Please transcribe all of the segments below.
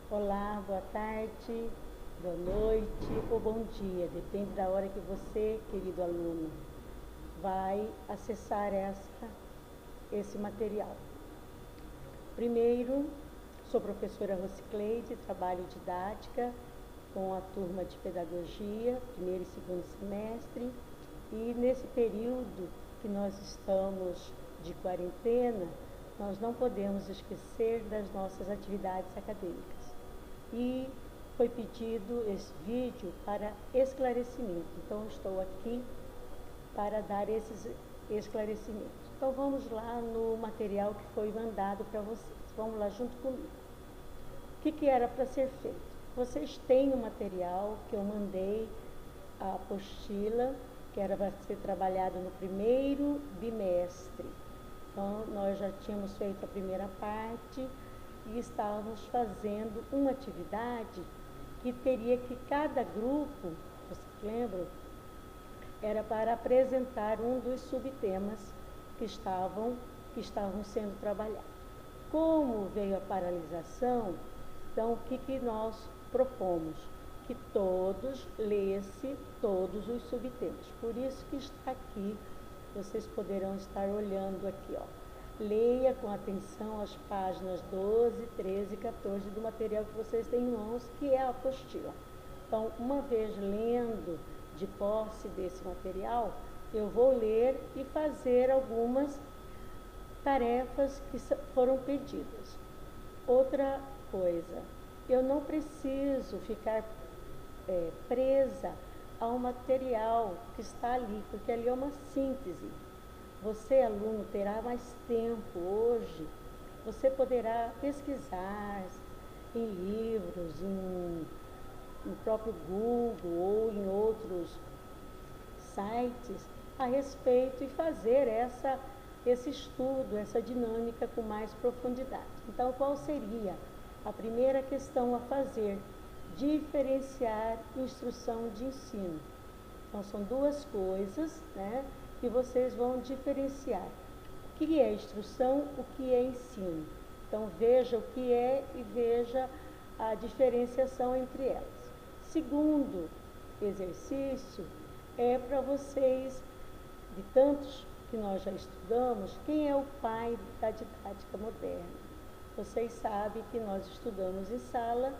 Olá, boa tarde, boa noite ou bom dia, depende da hora que você, querido aluno, vai acessar esse material. Primeiro, sou professora Rosicleide, trabalho didática com a turma de pedagogia, primeiro e segundo semestre, e nesse período que nós estamos de quarentena, nós não podemos esquecer das nossas atividades acadêmicas. E foi pedido esse vídeo para esclarecimento, então estou aqui para dar esses esclarecimentos. Então vamos lá no material que foi mandado para vocês, vamos lá junto comigo. O que era para ser feito? Vocês têm o material que eu mandei, a apostila, que era para ser trabalhado no primeiro bimestre. Então nós já tínhamos feito a primeira parte e estávamos fazendo uma atividade que teria que cada grupo, vocês lembram, era para apresentar um dos subtemas que estavam sendo trabalhados. Como veio a paralisação, então o que nós propomos? Que todos lessem todos os subtemas. Por isso que está aqui, vocês poderão estar olhando aqui, ó. Leia com atenção as páginas 12, 13 e 14 do material que vocês têm em mãos, que é a apostila. Então, uma vez lendo de posse desse material, eu vou ler e fazer algumas tarefas que foram pedidas. Outra coisa, eu não preciso ficar presa ao material que está ali, porque ali é uma síntese. Você, aluno, terá mais tempo hoje, você poderá pesquisar em livros, no próprio Google ou em outros sites a respeito e fazer esse estudo, essa dinâmica com mais profundidade. Então, qual seria a primeira questão a fazer? Diferenciar instrução de ensino. Então, são duas coisas, né, que vocês vão diferenciar. O que é instrução, o que é ensino. Então, veja o que é e veja a diferenciação entre elas. Segundo exercício é para vocês, de tantos que nós já estudamos, quem é o pai da didática moderna? Vocês sabem que nós estudamos em sala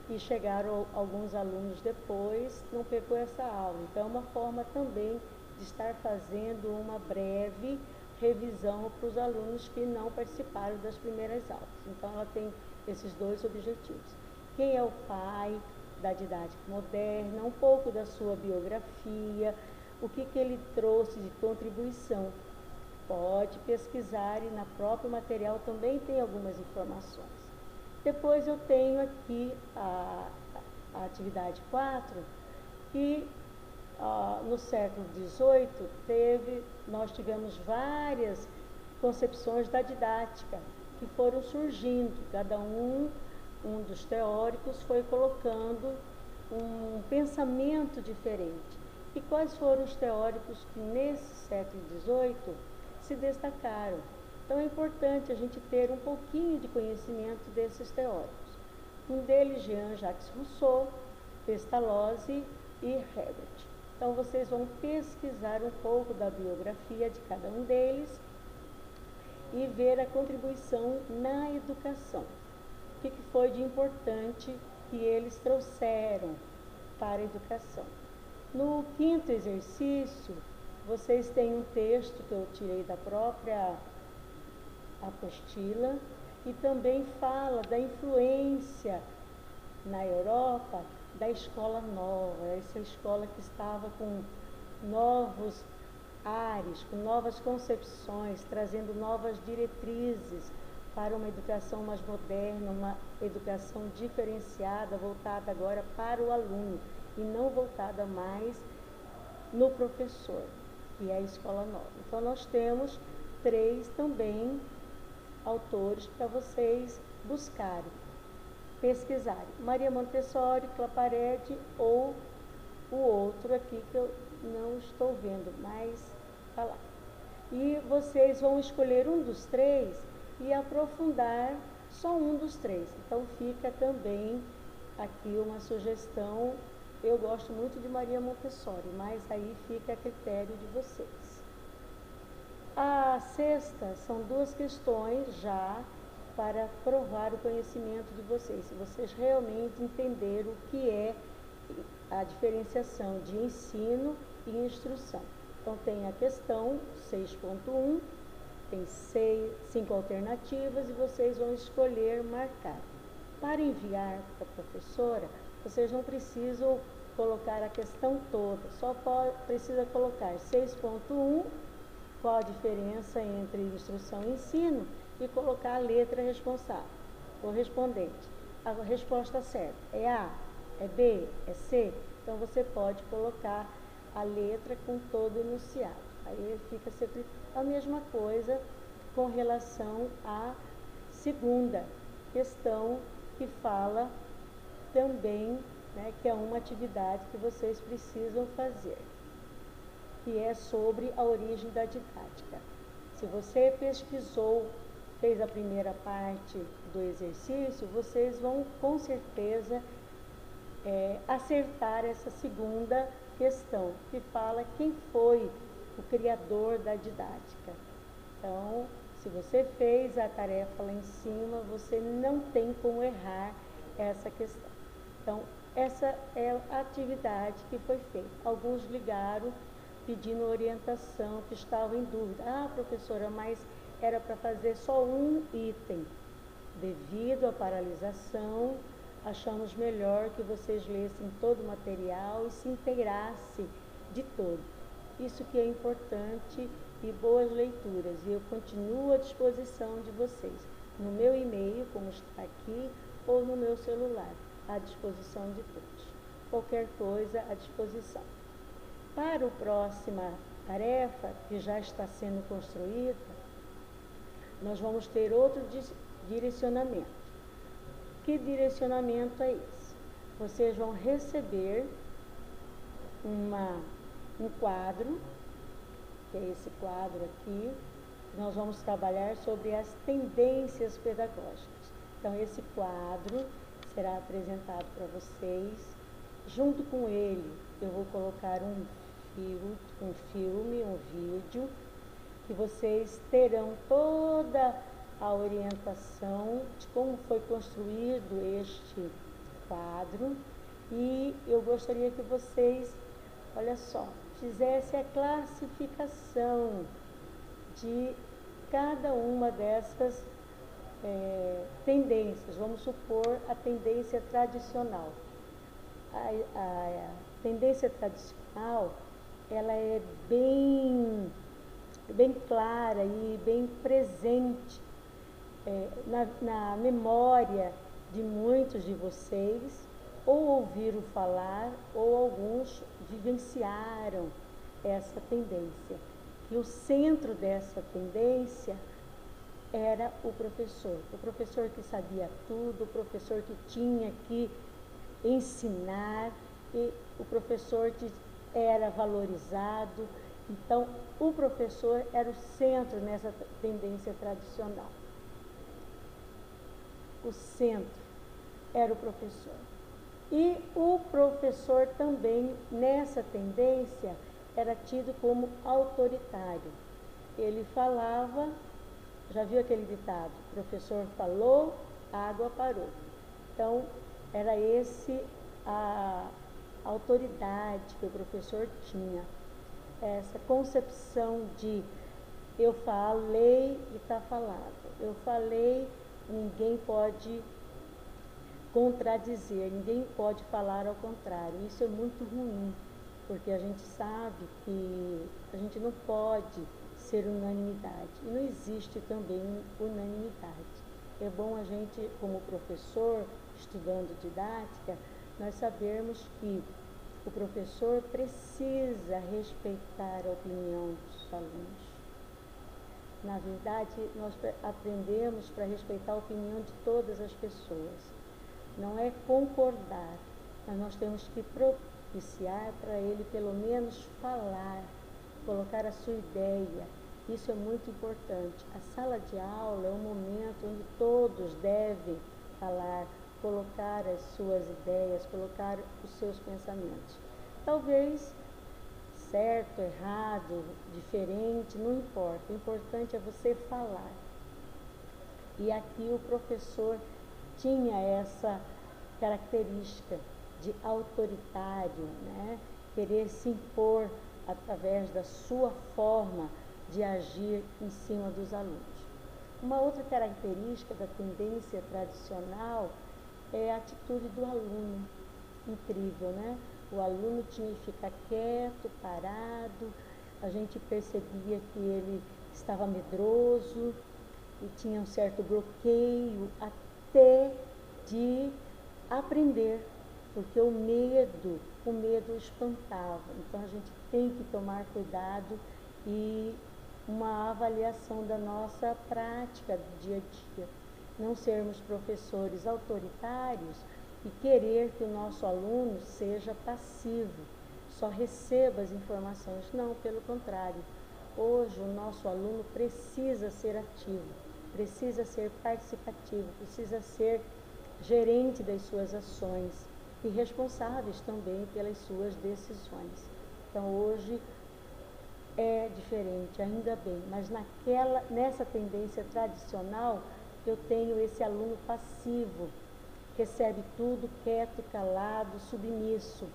e chegaram alguns alunos depois, não pegou essa aula. Então, é uma forma também de estar fazendo uma breve revisão para os alunos que não participaram das primeiras aulas. Então, ela tem esses dois objetivos. Quem é o pai da didática moderna, um pouco da sua biografia, o que ele trouxe de contribuição. Pode pesquisar e na próprio material também tem algumas informações. Depois eu tenho aqui a atividade 4, que no século XVIII nós tivemos várias concepções da didática que foram surgindo, cada um dos teóricos foi colocando um pensamento diferente. E quais foram os teóricos que nesse século XVIII se destacaram? Então é importante a gente ter um pouquinho de conhecimento desses teóricos. Um deles, Jean-Jacques Rousseau, Pestalozzi e Herbert. Então vocês vão pesquisar um pouco da biografia de cada um deles e ver a contribuição na educação. O que foi de importante que eles trouxeram para a educação. No quinto exercício, vocês têm um texto que eu tirei da própria apostila e também fala da influência na Europa da escola nova, essa escola que estava com novos ares, com novas concepções, trazendo novas diretrizes para uma educação mais moderna, uma educação diferenciada, voltada agora para o aluno e não voltada mais no professor, que é a escola nova. Então, nós temos 3 também autores para vocês buscarem, pesquisarem. Maria Montessori, Claparede ou o outro aqui que eu não estou vendo, mas está lá. E vocês vão escolher um dos 3 e aprofundar só um dos três. Então fica também aqui uma sugestão. Eu gosto muito de Maria Montessori, mas aí fica a critério de vocês. A sexta são duas questões já para provar o conhecimento de vocês, se vocês realmente entenderam o que é a diferenciação de ensino e instrução. Então tem a questão 6.1, tem 5 alternativas e vocês vão escolher marcar. Para enviar para a professora, vocês não precisam colocar a questão toda, só precisa colocar 6.1, qual a diferença entre instrução e ensino, e colocar a letra responsável, correspondente. A resposta certa é A, é B, é C, então você pode colocar a letra com todo o enunciado. Aí fica sempre a mesma coisa com relação à segunda questão, que fala também, né, que é uma atividade que vocês precisam fazer, que é sobre a origem da didática. Se você pesquisou, fez a primeira parte do exercício, vocês vão com certeza acertar essa segunda questão, que fala quem foi o criador da didática. Então, se você fez a tarefa lá em cima, você não tem como errar essa questão. Então, essa é a atividade que foi feita. Alguns ligaram pedindo orientação, que estavam em dúvida. Ah, professora, mas era para fazer só um item. Devido à paralisação, achamos melhor que vocês lessem todo o material e se inteirassem de todo. Isso que é importante, e boas leituras. E eu continuo à disposição de vocês, no meu e-mail, como está aqui, ou no meu celular, à disposição de todos. Qualquer coisa à disposição. Para a próxima tarefa, que já está sendo construída, nós vamos ter outro direcionamento. Que direcionamento é esse? Vocês vão receber um quadro, que é esse quadro aqui. Nós vamos trabalhar sobre as tendências pedagógicas. Então, esse quadro será apresentado para vocês. Junto com ele, eu vou colocar um filme, um vídeo, que vocês terão toda a orientação de como foi construído este quadro. E eu gostaria que vocês, olha só, fizessem a classificação de cada uma dessas tendências. Vamos supor a tendência tradicional. A tendência tradicional, ela é bem clara e bem presente na memória de muitos de vocês, ou ouviram falar, ou alguns vivenciaram essa tendência. E o centro dessa tendência era o professor que sabia tudo, o professor que tinha que ensinar, e o professor que era valorizado. Então, o professor era o centro nessa tendência tradicional. O centro era o professor. E o professor também, nessa tendência, era tido como autoritário. Ele falava, já viu aquele ditado? O professor falou, a água parou. Então, era esse a autoridade que o professor tinha. Essa concepção de eu falei e está falado. Eu falei, ninguém pode contradizer, ninguém pode falar ao contrário. Isso é muito ruim, porque a gente sabe que a gente não pode ser unanimidade. E não existe também unanimidade. É bom a gente, como professor, estudando didática, nós sabermos que o professor precisa respeitar a opinião dos alunos. Na verdade, nós aprendemos para respeitar a opinião de todas as pessoas. Não é concordar, mas nós temos que propiciar para ele pelo menos falar, colocar a sua ideia. Isso é muito importante. A sala de aula é um momento onde todos devem falar, colocar as suas ideias, colocar os seus pensamentos. Talvez certo, errado, diferente, não importa. O importante é você falar. E aqui o professor tinha essa característica de autoritário, né? Querer se impor através da sua forma de agir em cima dos alunos. Uma outra característica da tendência tradicional é a atitude do aluno. Incrível, né? O aluno tinha que ficar quieto, parado, a gente percebia que ele estava medroso e tinha um certo bloqueio até de aprender, porque o medo espantava. Então a gente tem que tomar cuidado e uma avaliação da nossa prática do dia a dia. Não sermos professores autoritários e querer que o nosso aluno seja passivo, só receba as informações. Não, pelo contrário. Hoje o nosso aluno precisa ser ativo, precisa ser participativo, precisa ser gerente das suas ações e responsáveis também pelas suas decisões. Então hoje é diferente, ainda bem, mas nessa tendência tradicional eu tenho esse aluno passivo, recebe tudo quieto, calado, submisso.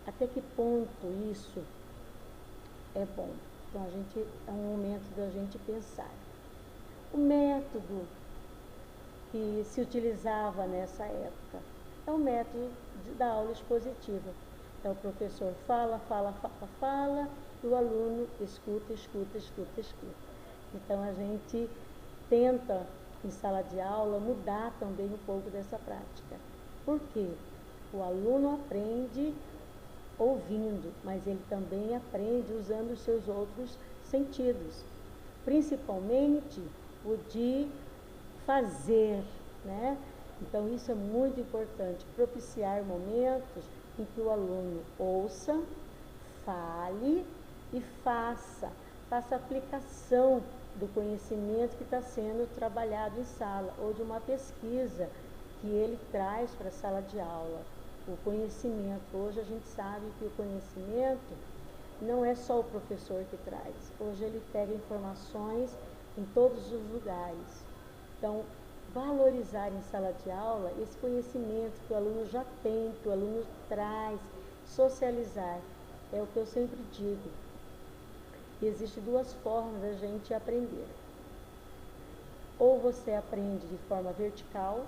Até que ponto isso é bom? Então é um momento da gente pensar. O método que se utilizava nessa época é o método da aula expositiva. Então o professor fala, e o aluno escuta. Então a gente tenta, em sala de aula, mudar também um pouco dessa prática. Por quê? O aluno aprende ouvindo, mas ele também aprende usando os seus outros sentidos, principalmente o de fazer, né? Então isso é muito importante, propiciar momentos em que o aluno ouça, fale e faça aplicação do conhecimento que está sendo trabalhado em sala, ou de uma pesquisa que ele traz para a sala de aula. O conhecimento, hoje a gente sabe que o conhecimento não é só o professor que traz, hoje ele pega informações em todos os lugares. Então, valorizar em sala de aula esse conhecimento que o aluno já tem, que o aluno traz, socializar, é o que eu sempre digo. Existem duas formas da gente aprender. Ou você aprende de forma vertical,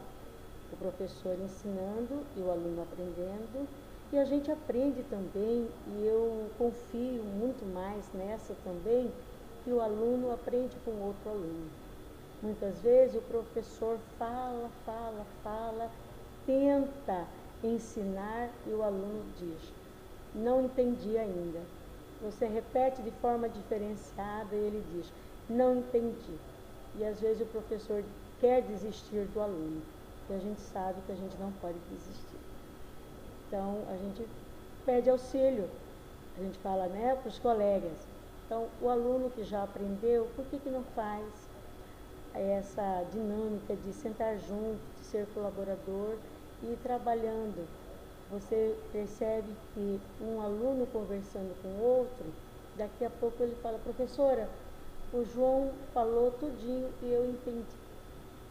o professor ensinando e o aluno aprendendo, e a gente aprende também, e eu confio muito mais nessa também, que o aluno aprende com outro aluno. Muitas vezes o professor fala, tenta ensinar e o aluno diz: não entendi ainda. Você repete de forma diferenciada e ele diz: não entendi. E às vezes o professor quer desistir do aluno, e a gente sabe que a gente não pode desistir. Então a gente pede auxílio, a gente fala, né, para os colegas. Então o aluno que já aprendeu, por que não faz essa dinâmica de sentar junto, de ser colaborador e ir trabalhando? Você percebe que um aluno conversando com o outro, daqui a pouco ele fala: professora, o João falou tudinho e eu entendi.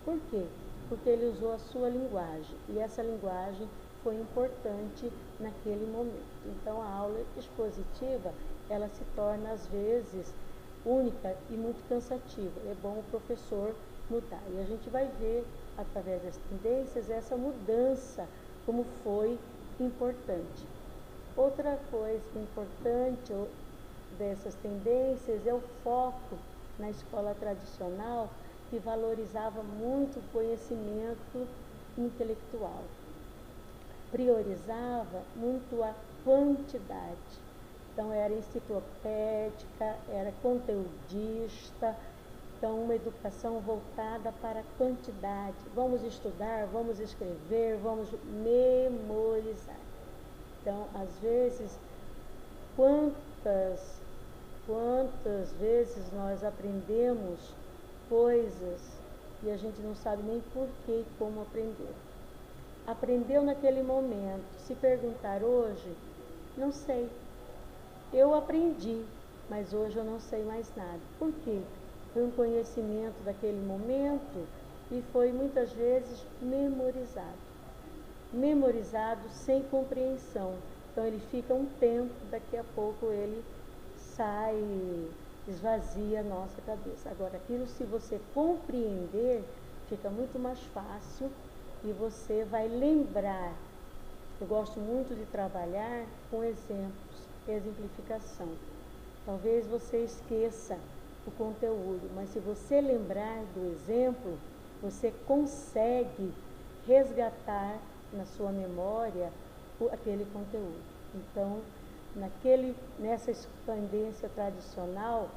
Por quê? Porque ele usou a sua linguagem, e essa linguagem foi importante naquele momento. Então a aula expositiva, ela se torna às vezes única e muito cansativa. É bom o professor mudar. E a gente vai ver, através das tendências, essa mudança, como foi importante. Outra coisa importante dessas tendências é o foco na escola tradicional, que valorizava muito o conhecimento intelectual. Priorizava muito a quantidade. Então era enciclopédica, era conteudista, então uma educação voltada para a quantidade. Vamos estudar, vamos escrever, vamos memorizar. Então, às vezes, Quantas vezes nós aprendemos coisas e a gente não sabe nem por que e como aprender. Aprendeu naquele momento, se perguntar hoje, não sei. Eu aprendi, mas hoje eu não sei mais nada. Por quê? Foi um conhecimento daquele momento e foi muitas vezes memorizado. Memorizado sem compreensão. Então ele fica um tempo, daqui a pouco ele sai, esvazia a nossa cabeça. Agora, aquilo, se você compreender, fica muito mais fácil e você vai lembrar. Eu gosto muito de trabalhar com exemplos, exemplificação. Talvez você esqueça o conteúdo, mas se você lembrar do exemplo, você consegue resgatar na sua memória aquele conteúdo. Então, nessa tendência tradicional,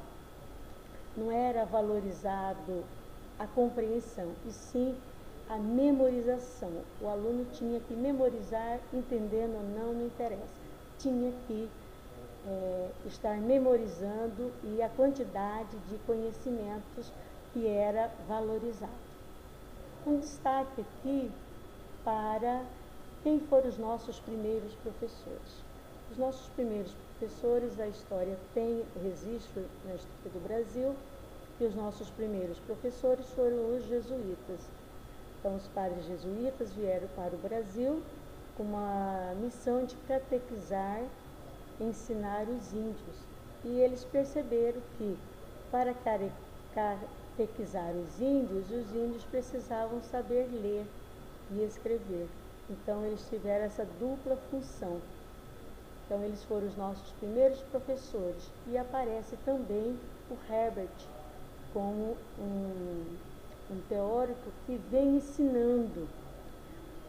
não era valorizado a compreensão, e sim a memorização. O aluno tinha que memorizar, entendendo ou não interessa. Tinha que estar memorizando e a quantidade de conhecimentos que era valorizado. Um destaque aqui para quem foram os nossos primeiros professores. Os nossos primeiros professores, a história tem registro na história do Brasil, e os nossos primeiros professores foram os jesuítas. Então, os padres jesuítas vieram para o Brasil com uma missão de catequizar, ensinar os índios. E eles perceberam que, para catequizar os índios precisavam saber ler e escrever. Então, eles tiveram essa dupla função. Então, eles foram os nossos primeiros professores. E aparece também o Herbert como um teórico que vem ensinando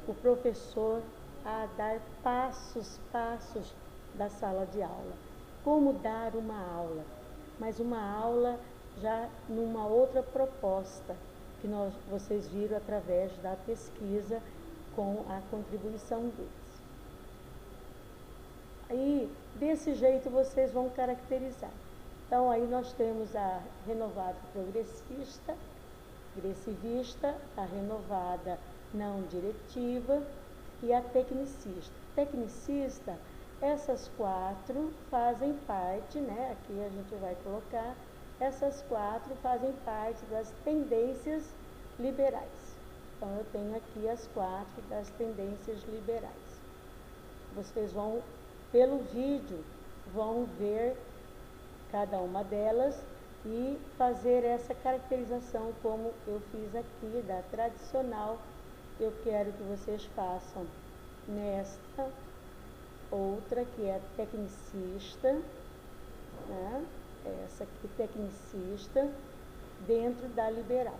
o professor a dar passos da sala de aula. Como dar uma aula, mas uma aula já numa outra proposta, que vocês viram através da pesquisa com a contribuição deles. Aí, desse jeito, vocês vão caracterizar. Então, aí nós temos a renovada progressivista, a renovada não diretiva e a tecnicista. Tecnicista, essas quatro fazem parte, né? Aqui a gente vai colocar, essas quatro fazem parte das tendências liberais. Então, eu tenho aqui as quatro das tendências liberais. Vocês vão, pelo vídeo, vão ver cada uma delas e fazer essa caracterização como eu fiz aqui, da tradicional. Eu quero que vocês façam nesta outra, que é tecnicista, né? Essa aqui, tecnicista, dentro da liberal.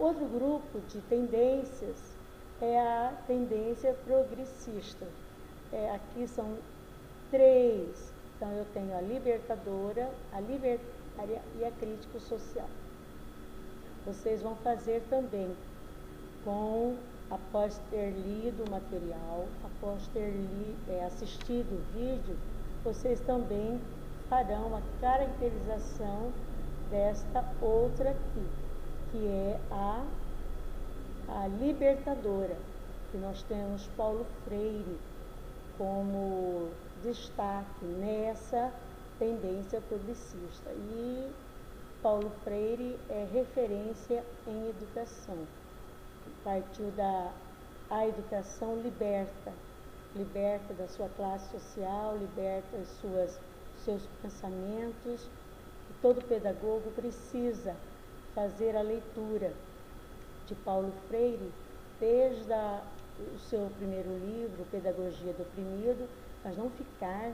Outro grupo de tendências é a tendência progressista. Aqui são três. Então, eu tenho a libertadora, a libertária e a crítico-social. Vocês vão fazer também, após ter lido o material, após ter assistido o vídeo, vocês também farão a caracterização desta outra aqui, que é a libertadora, que nós temos Paulo Freire como destaque nessa tendência progressista. E Paulo Freire é referência em educação. Partiu a educação liberta da sua classe social, liberta seus pensamentos. E todo pedagogo precisa fazer a leitura de Paulo Freire desde o seu primeiro livro, Pedagogia do Oprimido, mas não ficar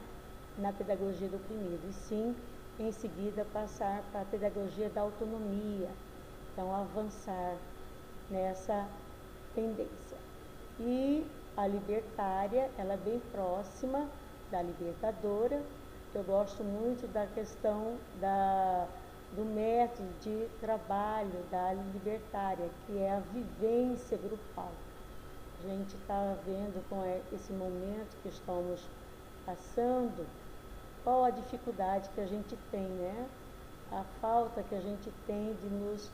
na pedagogia do oprimido, e sim, em seguida, passar para a pedagogia da autonomia. Então, avançar nessa tendência. E a libertária, ela é bem próxima da libertadora. Eu gosto muito da questão do método de trabalho da libertária, que é a vivência grupal. A gente está vendo com esse momento que estamos passando, qual a dificuldade que a gente tem, né? A falta que a gente tem de nos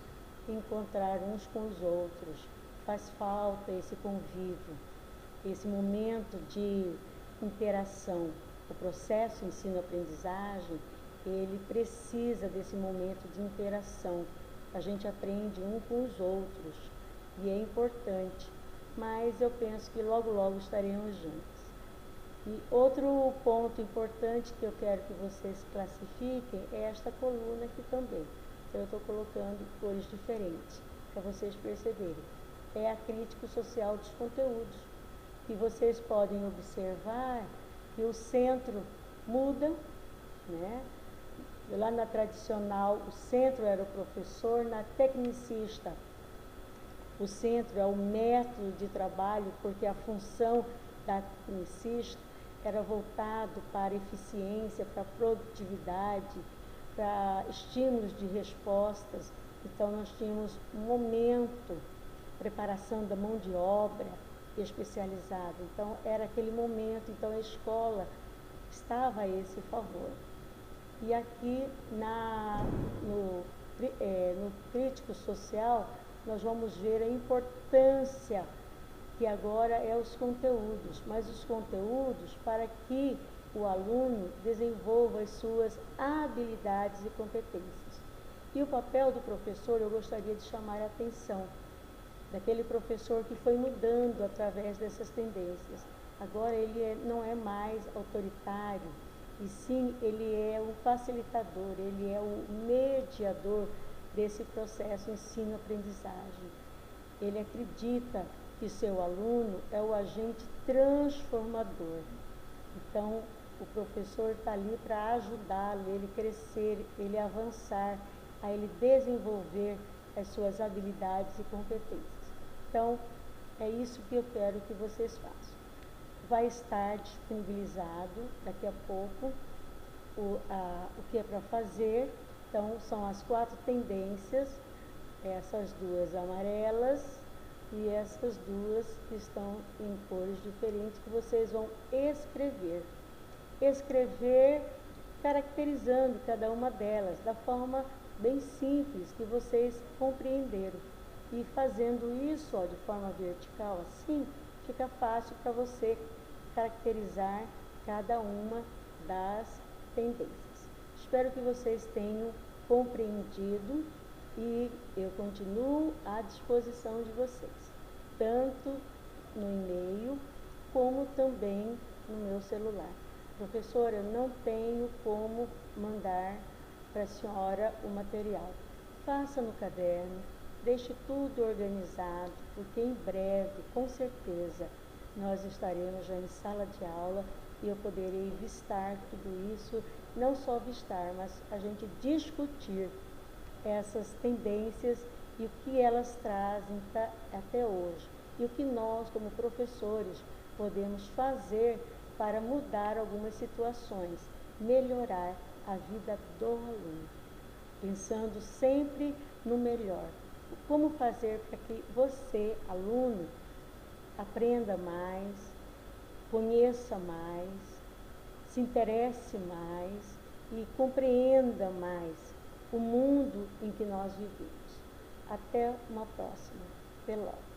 encontrar uns com os outros. Faz falta esse convívio, esse momento de interação. O processo ensino-aprendizagem, ele precisa desse momento de interação. A gente aprende um com os outros e é importante, mas eu penso que logo, logo estaremos juntos. E outro ponto importante que eu quero que vocês classifiquem é esta coluna aqui também. Então, eu estou colocando cores diferentes, para vocês perceberem. É a crítica social dos conteúdos. E vocês podem observar que o centro muda, né? Lá na tradicional, o centro era o professor, na tecnicista, o centro é o método de trabalho, porque a função da tecnicista era voltado para eficiência, para produtividade, para estímulos de respostas. Então, nós tínhamos um momento, preparação da mão de obra especializada. Então, era aquele momento, então a escola estava a esse favor. E aqui no crítico social, nós vamos ver a importância que agora é os conteúdos, mas os conteúdos para que o aluno desenvolva as suas habilidades e competências. E o papel do professor, eu gostaria de chamar a atenção daquele professor que foi mudando através dessas tendências. Agora ele não é mais autoritário, e sim ele é o facilitador, ele é o mediador desse processo ensino-aprendizagem. Ele acredita que seu aluno é o agente transformador. Então, o professor está ali para ajudá-lo, ele crescer, ele avançar, a ele desenvolver as suas habilidades e competências. Então, é isso que eu quero que vocês façam. Vai estar disponibilizado daqui a pouco o que é para fazer. Então, são as 4 tendências, essas 2 amarelas e essas 2 que estão em cores diferentes, que vocês vão escrever. Escrever caracterizando cada uma delas, da forma bem simples que vocês compreenderam. E fazendo isso de forma vertical assim, fica fácil para você caracterizar cada uma das tendências. Espero que vocês tenham compreendido e eu continuo à disposição de vocês, tanto no e-mail como também no meu celular. Professora, eu não tenho como mandar para a senhora o material. Faça no caderno, deixe tudo organizado, porque em breve, com certeza, nós estaremos já em sala de aula e eu poderei vistar tudo isso, não só vistar, mas a gente discutir essas tendências e o que elas trazem até hoje. E o que nós, como professores, podemos fazer para mudar algumas situações, melhorar a vida do aluno, pensando sempre no melhor. Como fazer para que você, aluno, aprenda mais, conheça mais, se interesse mais e compreenda mais o mundo em que nós vivemos. Até uma próxima. Até logo.